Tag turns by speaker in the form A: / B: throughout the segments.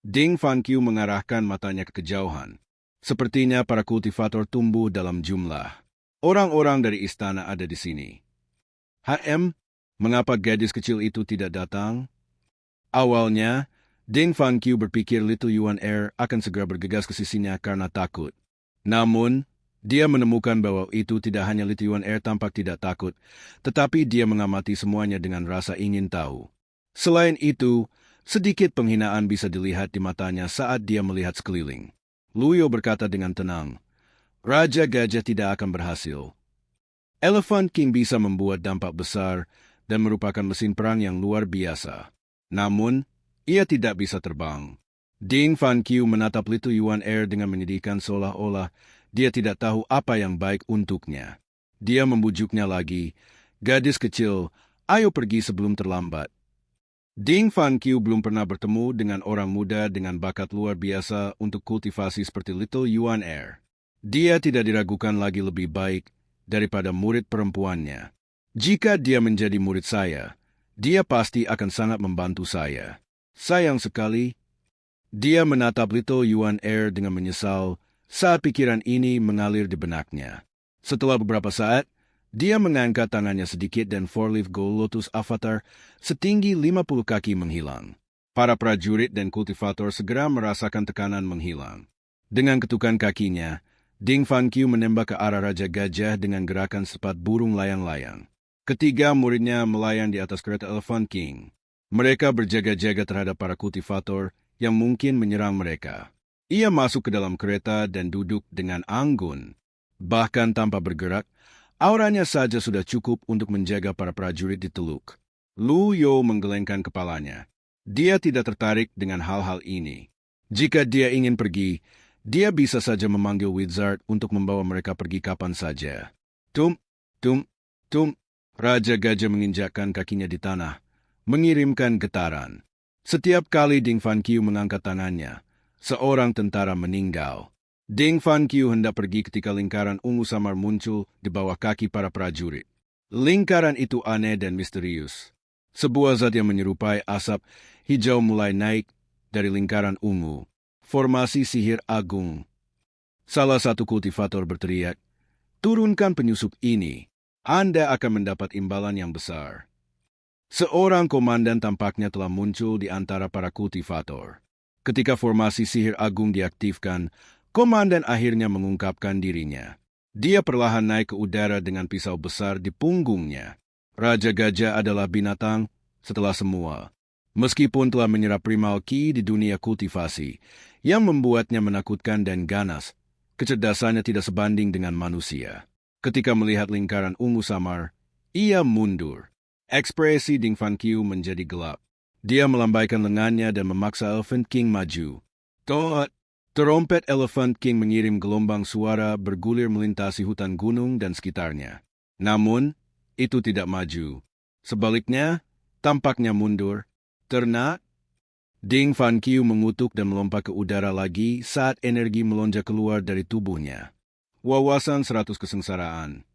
A: Ding Fanqiu mengarahkan matanya ke kejauhan. Sepertinya para kultivator tumbuh dalam jumlah. Orang-orang dari istana ada di sini. Mengapa gadis kecil itu tidak datang? Awalnya, Ding Fanqiu berpikir Little Yuan Er akan segera bergegas ke sisinya karena takut. Namun, dia menemukan bahwa itu tidak hanya Little Yuan Er tampak tidak takut, tetapi dia mengamati semuanya dengan rasa ingin tahu. Selain itu, sedikit penghinaan bisa dilihat di matanya saat dia melihat sekeliling. Luyo berkata dengan tenang, Raja Gajah tidak akan berhasil. Elephant King bisa membuat dampak besar dan merupakan mesin perang yang luar biasa. Namun, ia tidak bisa terbang. Ding Fanqiu menatap Little Yuan Er dengan menyedihkan seolah-olah dia tidak tahu apa yang baik untuknya. Dia membujuknya lagi, gadis kecil, ayo pergi sebelum terlambat. Ding Fanqiu belum pernah bertemu dengan orang muda dengan bakat luar biasa untuk kultivasi seperti Little Yuan Er. Dia tidak diragukan lagi lebih baik daripada murid perempuannya. Jika dia menjadi murid saya, dia pasti akan sangat membantu saya. Sayang sekali, dia menatap Little Yuan Er dengan menyesal saat pikiran ini mengalir di benaknya. Setelah beberapa saat, dia mengangkat tangannya sedikit dan four-leaf gold lotus avatar setinggi 50 kaki menghilang. Para prajurit dan kultivator segera merasakan tekanan menghilang. Dengan ketukan kakinya, Ding Fanqiu menembak ke arah Raja Gajah dengan gerakan sepat burung layang-layang. Ketiga muridnya melayang di atas kereta Elephant King. Mereka berjaga-jaga terhadap para kultivator yang mungkin menyerang mereka. Ia masuk ke dalam kereta dan duduk dengan anggun. Bahkan tanpa bergerak, auranya saja sudah cukup untuk menjaga para prajurit di teluk. Lu Yo menggelengkan kepalanya. Dia tidak tertarik dengan hal-hal ini. Jika dia ingin pergi, dia bisa saja memanggil Wizard untuk membawa mereka pergi kapan saja. Tum. Raja Gajah menginjakkan kakinya di tanah, mengirimkan getaran. Setiap kali Ding Fanqiu mengangkat tangannya, seorang tentara meninggal. Ding Fanqiu hendak pergi ketika lingkaran ungu samar muncul di bawah kaki para prajurit. Lingkaran itu aneh dan misterius. Sebuah zat yang menyerupai asap hijau mulai naik dari lingkaran ungu. Formasi sihir agung. Salah satu kultivator berteriak, turunkan penyusup ini. Anda akan mendapat imbalan yang besar. Seorang komandan tampaknya telah muncul di antara para kultivator. Ketika formasi sihir agung diaktifkan, komandan akhirnya mengungkapkan dirinya. Dia perlahan naik ke udara dengan pisau besar di punggungnya. Raja Gajah adalah binatang setelah semua. Meskipun telah menyerap primal ki di dunia kultivasi, yang membuatnya menakutkan dan ganas, kecerdasannya tidak sebanding dengan manusia. Ketika melihat lingkaran ungu samar, ia mundur. Ekspresi Ding Fanqiu menjadi gelap. Dia melambaikan lengannya dan memaksa Elephant King maju. Trompet Elephant King mengirim gelombang suara bergulir melintasi hutan gunung dan sekitarnya. Namun, itu tidak maju. Sebaliknya, tampaknya mundur. Ternak? Ding Fanqiu mengutuk dan melompat ke udara lagi saat energi melonjak keluar dari tubuhnya. Wawasan 100 kesengsaraan.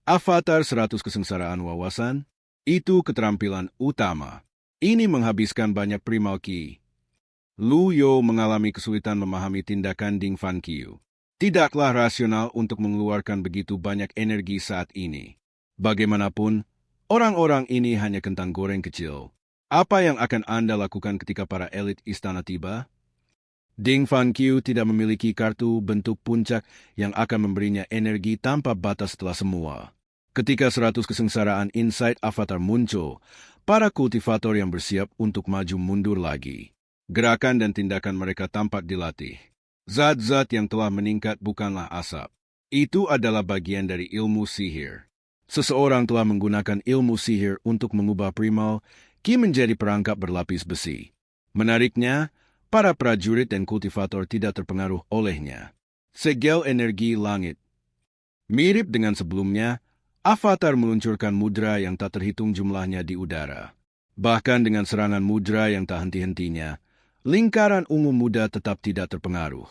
A: Avatar 100 kesengsaraan wawasan? Itu keterampilan utama. Ini menghabiskan banyak primal ki. Lu Yo mengalami kesulitan memahami tindakan Ding Fanqiu. Tidaklah rasional untuk mengeluarkan begitu banyak energi saat ini. Bagaimanapun, orang-orang ini hanya kentang goreng kecil. Apa yang akan Anda lakukan ketika para elit istana tiba? Ding Fanqiu tidak memiliki kartu bentuk puncak yang akan memberinya energi tanpa batas setelah semua. Ketika 100 kesengsaraan insight avatar muncul, para kultivator yang bersiap untuk maju mundur lagi. Gerakan dan tindakan mereka tampak dilatih. Zat-zat yang telah meningkat bukanlah asap. Itu adalah bagian dari ilmu sihir. Seseorang telah menggunakan ilmu sihir untuk mengubah primal ki menjadi perangkap berlapis besi. Menariknya, para prajurit dan kultivator tidak terpengaruh olehnya. Segel energi langit. Mirip dengan sebelumnya, Avatar meluncurkan mudra yang tak terhitung jumlahnya di udara. Bahkan dengan serangan mudra yang tak henti-hentinya, lingkaran ungu muda tetap tidak terpengaruh.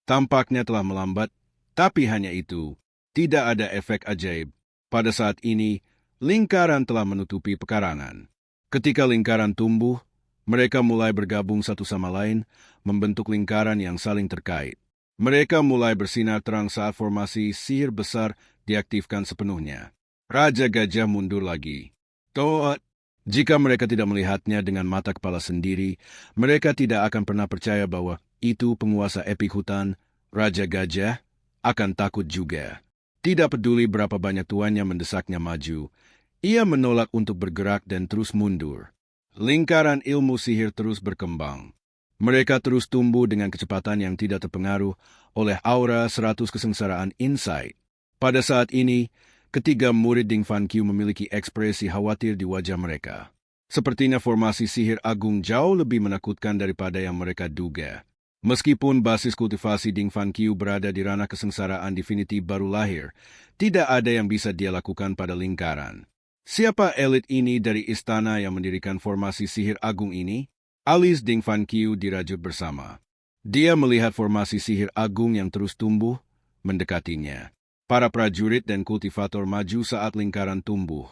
A: Tampaknya telah melambat, tapi hanya itu. Tidak ada efek ajaib. Pada saat ini, lingkaran telah menutupi pekarangan. Ketika lingkaran tumbuh, Mereka mulai bergabung satu sama lain, membentuk lingkaran yang saling terkait. Mereka mulai bersinar terang saat formasi sihir besar diaktifkan sepenuhnya. Raja Gajah mundur lagi. Toat. Jika mereka tidak melihatnya dengan mata kepala sendiri, mereka tidak akan pernah percaya bahwa itu penguasa epik hutan, Raja Gajah, akan takut juga. Tidak peduli berapa banyak tuannya mendesaknya maju, ia menolak untuk bergerak dan terus mundur. Lingkaran ilmu sihir terus berkembang. Mereka terus tumbuh dengan kecepatan yang tidak terpengaruh oleh aura 100 kesengsaraan insight. Pada saat ini, ketiga murid Ding Fan Qiu memiliki ekspresi khawatir di wajah mereka. Sepertinya formasi sihir agung jauh lebih menakutkan daripada yang mereka duga. Meskipun basis kultivasi Ding Fan Qiu berada di ranah kesengsaraan definitif baru lahir, tidak ada yang bisa dia lakukan pada lingkaran. Siapa elit ini dari istana yang mendirikan formasi sihir agung ini? Alis Ding Fan Qiu dirajut bersama. Dia melihat formasi sihir agung yang terus tumbuh, mendekatinya. Para prajurit dan kultivator maju saat lingkaran tumbuh.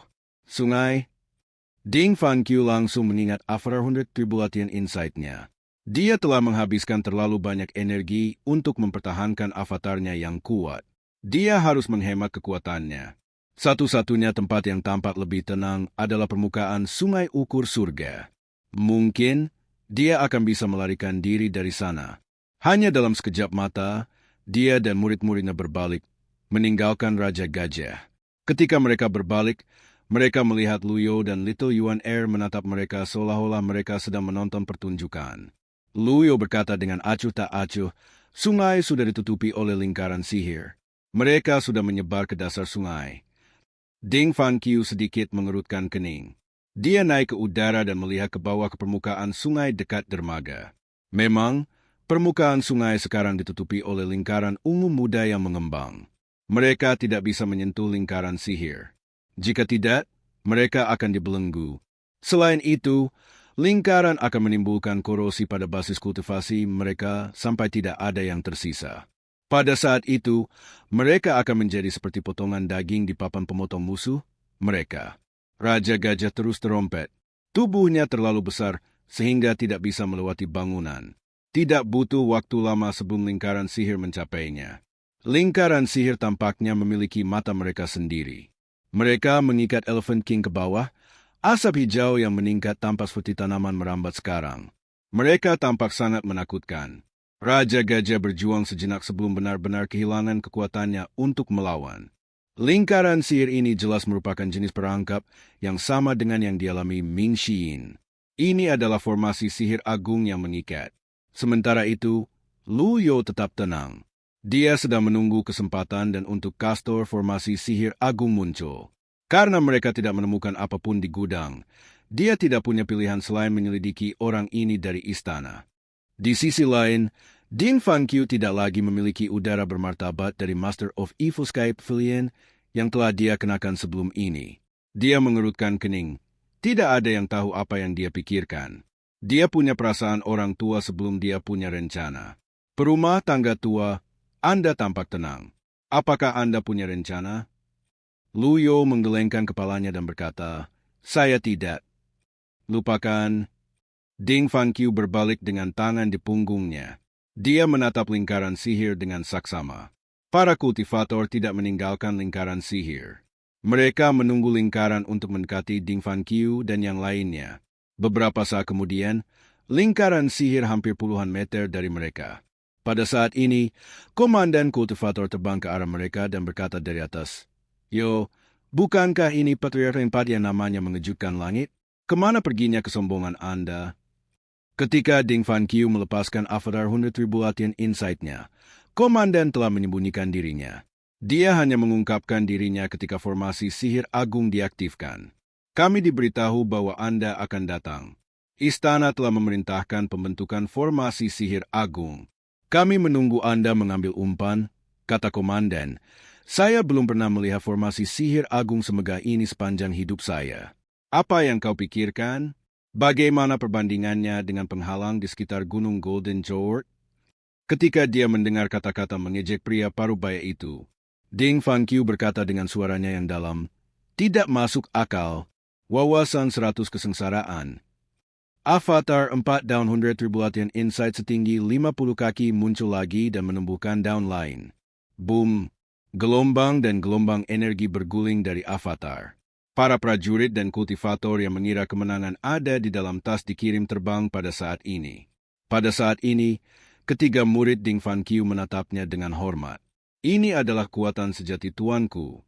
A: Sungai. Ding Fan Qiu langsung mengingat Avatar 100 Tribulation Insight-nya. Dia telah menghabiskan terlalu banyak energi untuk mempertahankan avatarnya yang kuat. Dia harus menghemat kekuatannya. Satu-satunya tempat yang tampak lebih tenang adalah permukaan sungai ukur surga. Mungkin dia akan bisa melarikan diri dari sana. Hanya dalam sekejap mata, dia dan murid-muridnya berbalik, meninggalkan Raja Gajah. Ketika mereka berbalik, mereka melihat Luyo dan Little Yuan Air menatap mereka seolah-olah mereka sedang menonton pertunjukan. Luyo berkata dengan acuh tak acuh, sungai sudah ditutupi oleh lingkaran sihir. Mereka sudah menyebar ke dasar sungai. Ding Fan Qiu sedikit mengerutkan kening. Dia naik ke udara dan melihat ke bawah ke permukaan sungai dekat dermaga. Memang, permukaan sungai sekarang ditutupi oleh lingkaran ungu muda yang mengembang. Mereka tidak bisa menyentuh lingkaran sihir. Jika tidak, mereka akan dibelenggu. Selain itu, lingkaran akan menimbulkan korosi pada basis kultivasi mereka sampai tidak ada yang tersisa. Pada saat itu, mereka akan menjadi seperti potongan daging di papan pemotong musuh mereka. Raja Gajah terus terompet. Tubuhnya terlalu besar sehingga tidak bisa melewati bangunan. Tidak butuh waktu lama sebelum lingkaran sihir mencapainya. Lingkaran sihir tampaknya memiliki mata mereka sendiri. Mereka mengikat Elephant King ke bawah, asap hijau yang meningkat tampak seperti tanaman merambat sekarang. Mereka tampak sangat menakutkan. Raja Gajah berjuang sejenak sebelum benar-benar kehilangan kekuatannya untuk melawan. Lingkaran sihir ini jelas merupakan jenis perangkap yang sama dengan yang dialami Ming Xiyin. Ini adalah formasi sihir agung yang mengikat. Sementara itu, Luyo tetap tenang. Dia sedang menunggu kesempatan dan untuk kastor formasi sihir agung muncul. Karena mereka tidak menemukan apapun di gudang, dia tidak punya pilihan selain menyelidiki orang ini dari istana. Di sisi lain, Ding Fan Qiu tidak lagi memiliki udara bermartabat dari Master of Evil Sky Pavilion yang telah dia kenakan sebelum ini. Dia mengerutkan kening. Tidak ada yang tahu apa yang dia pikirkan. Dia punya perasaan orang tua sebelum dia punya rencana. Perumah tangga tua, Anda tampak tenang. Apakah Anda punya rencana? Luyo menggelengkan kepalanya dan berkata, saya tidak. Lupakan. Ding Fan Qiu berbalik dengan tangan di punggungnya. Dia menatap lingkaran sihir dengan saksama. Para kultivator tidak meninggalkan lingkaran sihir. Mereka menunggu lingkaran untuk mendekati Ding Fan Qiu dan yang lainnya. Beberapa saat kemudian, lingkaran sihir hampir puluhan meter dari mereka. Pada saat ini, komandan kultivator terbang ke arah mereka dan berkata dari atas, Yo, bukankah ini Patriarch 4 yang namanya mengejutkan langit? Kemana perginya kesombongan Anda? Ketika Ding Fan Qiu melepaskan Avatar 100 Tribulation Insight-nya, komandan telah menyembunyikan dirinya. Dia hanya mengungkapkan dirinya ketika formasi sihir agung diaktifkan. Kami diberitahu bahwa Anda akan datang. Istana telah memerintahkan pembentukan formasi sihir agung. Kami menunggu Anda mengambil umpan, kata komandan. Saya belum pernah melihat formasi sihir agung semegah ini sepanjang hidup saya. Apa yang kau pikirkan? Bagaimana perbandingannya dengan penghalang di sekitar Gunung Golden Jord? Ketika dia mendengar kata-kata mengejek pria parubaya itu, Ding Fan Qiu berkata dengan suaranya yang dalam, tidak masuk akal, wawasan 100 kesengsaraan. Avatar 4 Daun 100 Tribulation Insight setinggi 50 kaki muncul lagi dan menumbuhkan daun lain. Boom! Gelombang dan gelombang energi berguling dari Avatar. Para prajurit dan kultivator yang mengira kemenangan ada di dalam tas dikirim terbang pada saat ini. Pada saat ini, ketiga murid Ding Fan Qiu menatapnya dengan hormat. Ini adalah kekuatan sejati tuanku.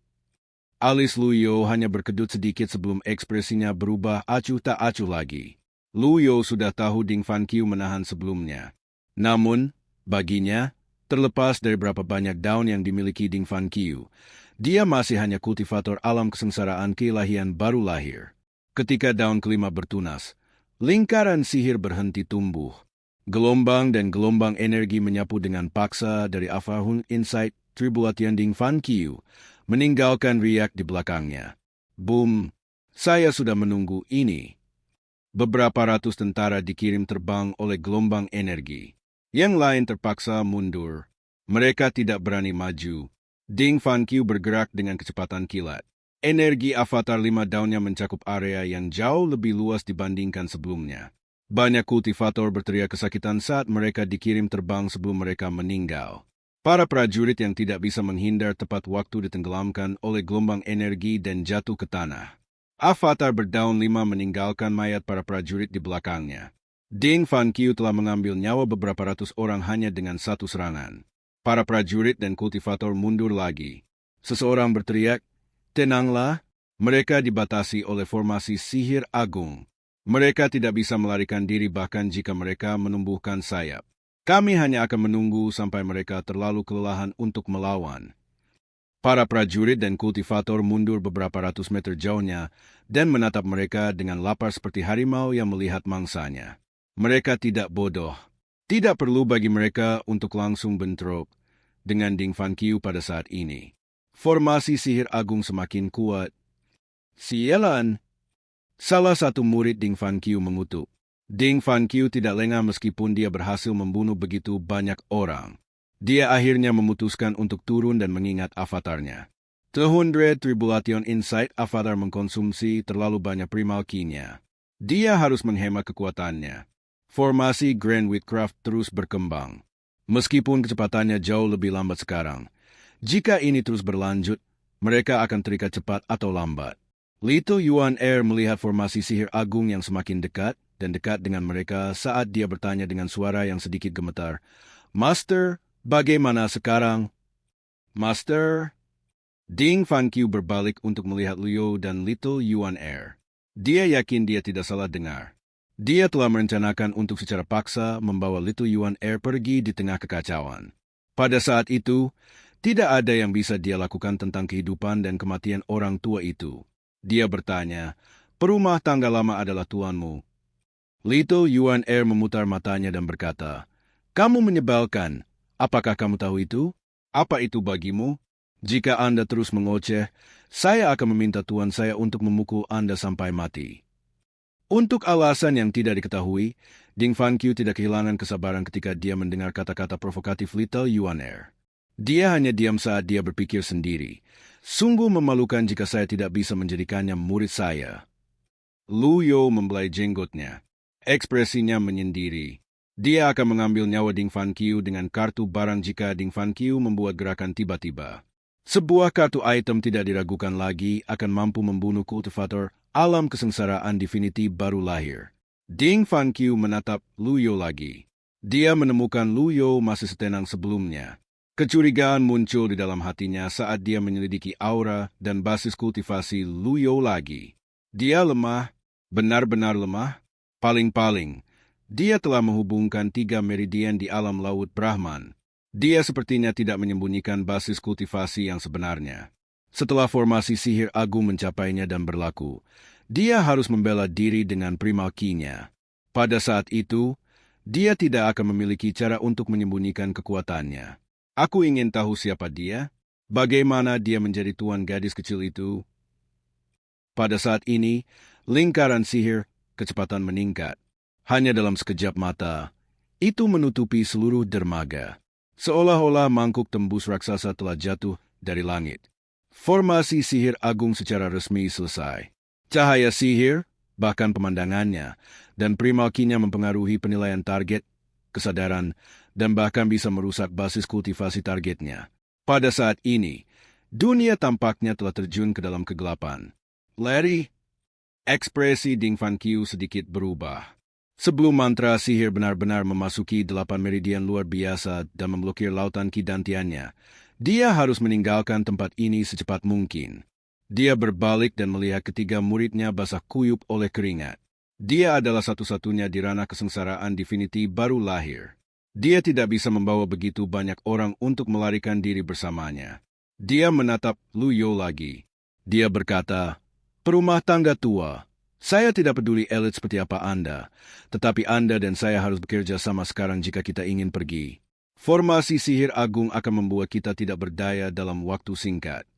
A: Alis Lu Yo hanya berkedut sedikit sebelum ekspresinya berubah acuh tak acuh lagi. Lu Yo sudah tahu Ding Fan Qiu menahan sebelumnya. Namun, baginya, terlepas dari berapa banyak daun yang dimiliki Ding Fan Qiu, dia masih hanya kultivator alam kesengsaraan keilahian baru lahir. Ketika daun kelima bertunas, lingkaran sihir berhenti tumbuh. Gelombang dan gelombang energi menyapu dengan paksa dari Avatar Insight Tribulation Ding Fan Qiu, meninggalkan riak di belakangnya. Boom! Saya sudah menunggu ini. Beberapa ratus tentara dikirim terbang oleh gelombang energi. Yang lain terpaksa mundur. Mereka tidak berani maju. Ding Fan Qiu bergerak dengan kecepatan kilat. Energi Avatar 5 daunnya mencakup area yang jauh lebih luas dibandingkan sebelumnya. Banyak kultivator berteriak kesakitan saat mereka dikirim terbang sebelum mereka meninggal. Para prajurit yang tidak bisa menghindar tepat waktu ditenggelamkan oleh gelombang energi dan jatuh ke tanah. Avatar berdaun 5 meninggalkan mayat para prajurit di belakangnya. Ding Fan Qiu telah mengambil nyawa beberapa ratus orang hanya dengan satu serangan. Para prajurit dan kultivator mundur lagi. Seseorang berteriak, "Tenanglah, mereka dibatasi oleh formasi sihir agung. Mereka tidak bisa melarikan diri bahkan jika mereka menumbuhkan sayap. Kami hanya akan menunggu sampai mereka terlalu kelelahan untuk melawan." Para prajurit dan kultivator mundur beberapa ratus meter jauhnya dan menatap mereka dengan lapar seperti harimau yang melihat mangsanya. Mereka tidak bodoh. Tidak perlu bagi mereka untuk langsung bentrok dengan Ding Fan Qiu pada saat ini. Formasi sihir agung semakin kuat. "Sialan!" Salah satu murid Ding Fan Qiu mengutuk. Ding Fan Qiu tidak lengah meskipun dia berhasil membunuh begitu banyak orang. Dia akhirnya memutuskan untuk turun dan mengingat avatarnya. 200 Tribulation Insight Avatar mengkonsumsi terlalu banyak primal ki-nya. Dia harus menghemat kekuatannya. Formasi Grand Witchcraft terus berkembang. Meskipun kecepatannya jauh lebih lambat sekarang, jika ini terus berlanjut, mereka akan terikat cepat atau lambat. Little Yuan Er melihat formasi sihir agung yang semakin dekat dan dekat dengan mereka saat dia bertanya dengan suara yang sedikit gemetar, "Master, bagaimana sekarang?" "Master?" Ding Fan Qiu berbalik untuk melihat Liu dan Little Yuan Er. Dia yakin dia tidak salah dengar. Dia telah merencanakan untuk secara paksa membawa Little Yuan Er pergi di tengah kekacauan. Pada saat itu, tidak ada yang bisa dia lakukan tentang kehidupan dan kematian orang tua itu. Dia bertanya, "Perumah tangga lama adalah tuanmu." Little Yuan Er memutar matanya dan berkata, "Kamu menyebalkan. Apakah kamu tahu itu? Apa itu bagimu? Jika Anda terus mengoceh, saya akan meminta tuan saya untuk memukul Anda sampai mati." Untuk alasan yang tidak diketahui, Ding Fan Qiu tidak kehilangan kesabaran ketika dia mendengar kata-kata provokatif Little Yuan Er. Dia hanya diam saat dia berpikir sendiri. "Sungguh memalukan jika saya tidak bisa menjadikannya murid saya." Lu Yo membelai jenggotnya. Ekspresinya menyendiri. Dia akan mengambil nyawa Ding Fan Qiu dengan kartu barang jika Ding Fan Qiu membuat gerakan tiba-tiba. Sebuah kartu item tidak diragukan lagi akan mampu membunuh kultivator alam kesengsaraan Divinity baru lahir. Ding Fan Qiu menatap Lu Yo lagi. Dia menemukan Lu Yo masih setenang sebelumnya. Kecurigaan muncul di dalam hatinya saat dia menyelidiki aura dan basis kultivasi Lu Yo lagi. Dia lemah, benar-benar lemah. Paling-paling, dia telah menghubungkan 3 meridian di alam laut Brahman. Dia sepertinya tidak menyembunyikan basis kultivasi yang sebenarnya. Setelah formasi sihir agung mencapainya dan berlaku, dia harus membela diri dengan primal ki-nya. Pada saat itu, dia tidak akan memiliki cara untuk menyembunyikan kekuatannya. Aku ingin tahu siapa dia, bagaimana dia menjadi tuan gadis kecil itu. Pada saat ini, lingkaran sihir kecepatan meningkat. Hanya dalam sekejap mata, itu menutupi seluruh dermaga. Seolah-olah mangkuk tembus raksasa telah jatuh dari langit. Formasi sihir agung secara resmi selesai. Cahaya sihir, bahkan pemandangannya, dan primal ki-nya mempengaruhi penilaian target, kesadaran, dan bahkan bisa merusak basis kultivasi targetnya. Pada saat ini, dunia tampaknya telah terjun ke dalam kegelapan. Larry, ekspresi Ding Fan Qiu sedikit berubah. Sebelum mantra sihir benar-benar memasuki 8 meridian luar biasa dan memblokir lautan ki dantiannya, dia harus meninggalkan tempat ini secepat mungkin. Dia berbalik dan melihat ketiga muridnya basah kuyup oleh keringat. Dia adalah satu-satunya di ranah kesengsaraan Divinity baru lahir. Dia tidak bisa membawa begitu banyak orang untuk melarikan diri bersamanya. Dia menatap Lu Yo lagi. Dia berkata, "Perumah tangga tua, saya tidak peduli elit seperti apa Anda, tetapi Anda dan saya harus bekerja sama sekarang jika kita ingin pergi. Formasi sihir agung akan membuat kita tidak berdaya dalam waktu singkat."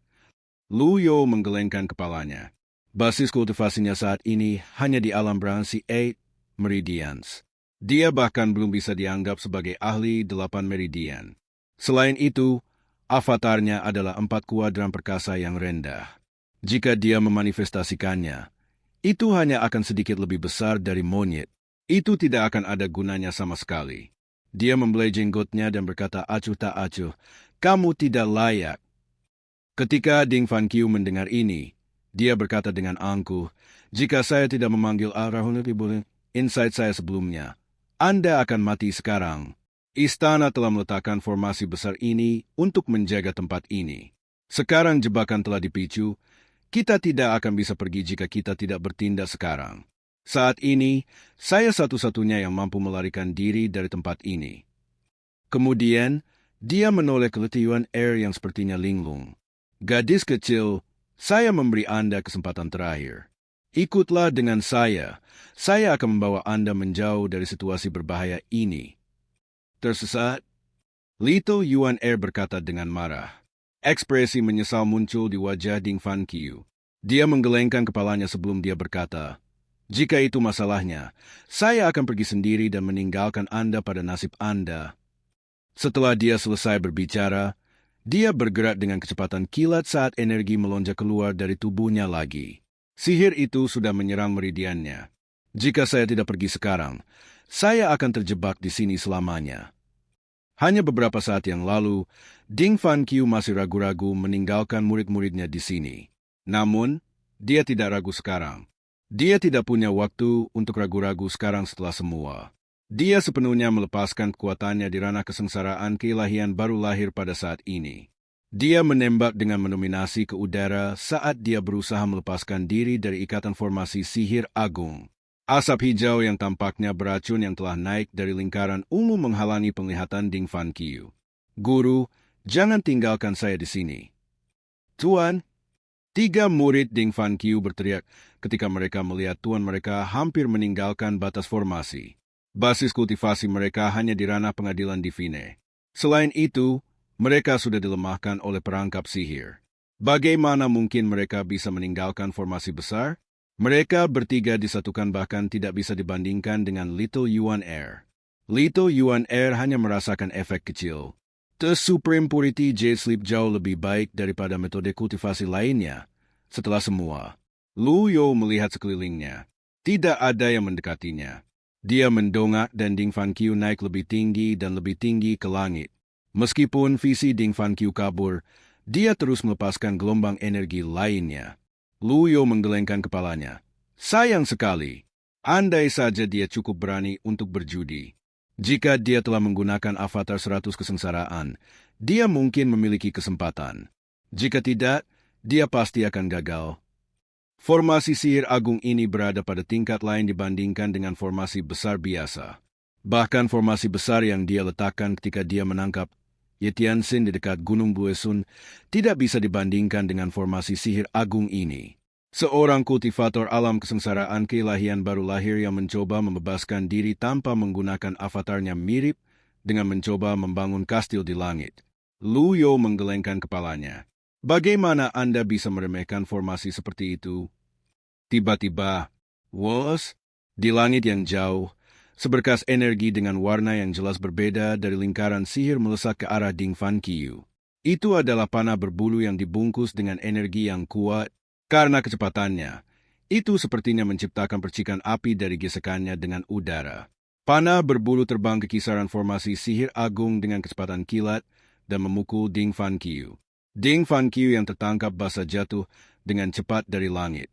A: Lu Yo menggelengkan kepalanya. Basis kultivasinya saat ini hanya di alam berhansi 8 Meridians. Dia bahkan belum bisa dianggap sebagai ahli 8 Meridian. Selain itu, avatarnya adalah 4 kuadran perkasa yang rendah. Jika dia memanifestasikannya, itu hanya akan sedikit lebih besar dari monyet. Itu tidak akan ada gunanya sama sekali. Dia membelai jenggotnya dan berkata acuh tak acuh, "Kamu tidak layak." Ketika Ding Fan Qiu mendengar ini, dia berkata dengan angkuh, "Jika saya tidak memanggil Arahun lebih boleh, insight saya sebelumnya, Anda akan mati sekarang." Istana telah meletakkan formasi besar ini untuk menjaga tempat ini. Sekarang jebakan telah dipicu, kita tidak akan bisa pergi jika kita tidak bertindak sekarang. Saat ini, saya satu-satunya yang mampu melarikan diri dari tempat ini. Kemudian, dia menoleh ke Letiuan Air yang sepertinya linglung. "Gadis kecil, saya memberi Anda kesempatan terakhir. Ikutlah dengan saya akan membawa Anda menjauh dari situasi berbahaya ini." Tersesat, Little Yuan Air berkata dengan marah. Ekspresi menyesal muncul di wajah Ding Fan Qiu. Dia menggelengkan kepalanya sebelum dia berkata, "Jika itu masalahnya, saya akan pergi sendiri dan meninggalkan Anda pada nasib Anda." Setelah dia selesai berbicara, dia bergerak dengan kecepatan kilat saat energi melonjak keluar dari tubuhnya lagi. Sihir itu sudah menyerang meridiannya. "Jika saya tidak pergi sekarang, saya akan terjebak di sini selamanya." Hanya beberapa saat yang lalu, Ding Fan Qiu masih ragu-ragu meninggalkan murid-muridnya di sini. Namun, dia tidak ragu sekarang. Dia tidak punya waktu untuk ragu-ragu sekarang setelah semua. Dia sepenuhnya melepaskan kekuatannya di ranah kesengsaraan keilahian baru lahir pada saat ini. Dia menembak dengan mendominasi ke udara saat dia berusaha melepaskan diri dari ikatan formasi sihir agung. Asap hijau yang tampaknya beracun yang telah naik dari lingkaran ungu menghalangi penglihatan Ding Fan Qiu. "Guru, jangan tinggalkan saya di sini." "Tuan!" 3 murid Ding Fan Qiu berteriak ketika mereka melihat tuan mereka hampir meninggalkan batas formasi. Basis kultivasi mereka hanya di ranah pengadilan Divine. Selain itu, mereka sudah dilemahkan oleh perangkap sihir. Bagaimana mungkin mereka bisa meninggalkan formasi besar? Mereka bertiga disatukan bahkan tidak bisa dibandingkan dengan Little Yuan Air. Little Yuan Air hanya merasakan efek kecil. The Supreme Purity Jade Sleep jauh lebih baik daripada metode kultivasi lainnya. Setelah semua, Lu Yo melihat sekelilingnya. Tidak ada yang mendekatinya. Dia mendongak dan Ding Fan Qiu naik lebih tinggi dan lebih tinggi ke langit. Meskipun visi Ding Fan Qiu kabur, dia terus melepaskan gelombang energi lainnya. Lu Yo menggelengkan kepalanya. "Sayang sekali. Andai saja dia cukup berani untuk berjudi. Jika dia telah menggunakan avatar 100 kesengsaraan, dia mungkin memiliki kesempatan. Jika tidak, dia pasti akan gagal." Formasi sihir agung ini berada pada tingkat lain dibandingkan dengan formasi besar biasa. Bahkan formasi besar yang dia letakkan ketika dia menangkap Yetiansin di dekat Gunung Buesun tidak bisa dibandingkan dengan formasi sihir agung ini. Seorang kultivator alam kesengsaraan keilahian baru lahir yang mencoba membebaskan diri tanpa menggunakan avatarnya mirip dengan mencoba membangun kastil di langit. Lu Yo menggelengkan kepalanya. "Bagaimana Anda bisa meremehkan formasi seperti itu?" Tiba-tiba, wos, di langit yang jauh, seberkas energi dengan warna yang jelas berbeda dari lingkaran sihir melesat ke arah Ding Fan Qiu. Itu adalah panah berbulu yang dibungkus dengan energi yang kuat. Karena kecepatannya, Itu sepertinya menciptakan percikan api dari gesekannya dengan udara. Panah berbulu terbang ke kisaran formasi sihir agung dengan kecepatan kilat dan memukul Ding Fan Qiu. Ding Fan Qiu yang tertangkap basah jatuh dengan cepat dari langit.